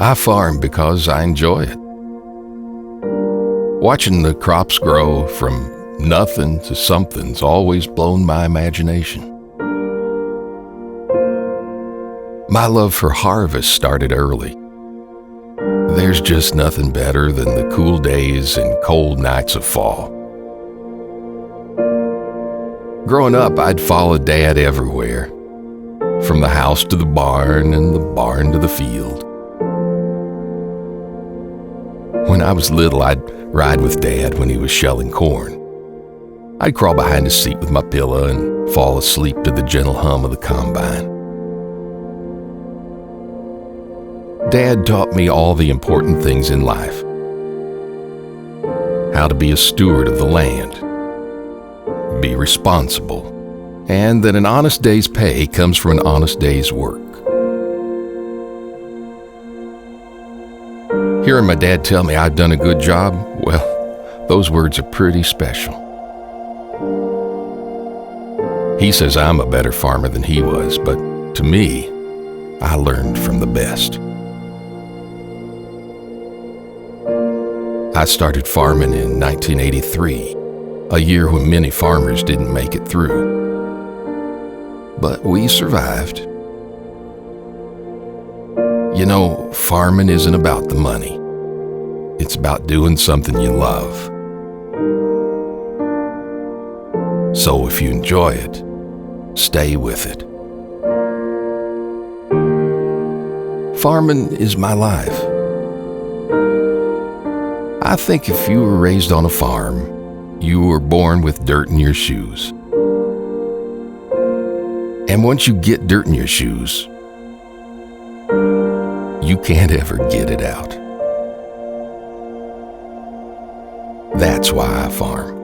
I farm because I enjoy it. Watching the crops grow from nothing to something's always blown my imagination. My love for harvest started early. There's just nothing better than the cool days and cold nights of fall. Growing up, I'd follow Dad everywhere, from the house to the barn and the barn to the field. When I was little, I'd ride with Dad when he was shelling corn. I'd crawl behind his seat with my pillow and fall asleep to the gentle hum of the combine. Dad taught me all the important things in life. How to be a steward of the land, be responsible, and that an honest day's pay comes from an honest day's work. Hearing my dad tell me I'd done a good job, well, those words are pretty special. He says I'm a better farmer than he was, but to me, I learned from the best. I started farming in 1983, a year when many farmers didn't make it through. But we survived. You know, farming isn't about the money. It's about doing something you love. So if you enjoy it, stay with it. Farming is my life. I think if you were raised on a farm, you were born with dirt in your shoes. And once you get dirt in your shoes, you can't ever get it out. That's why I farm.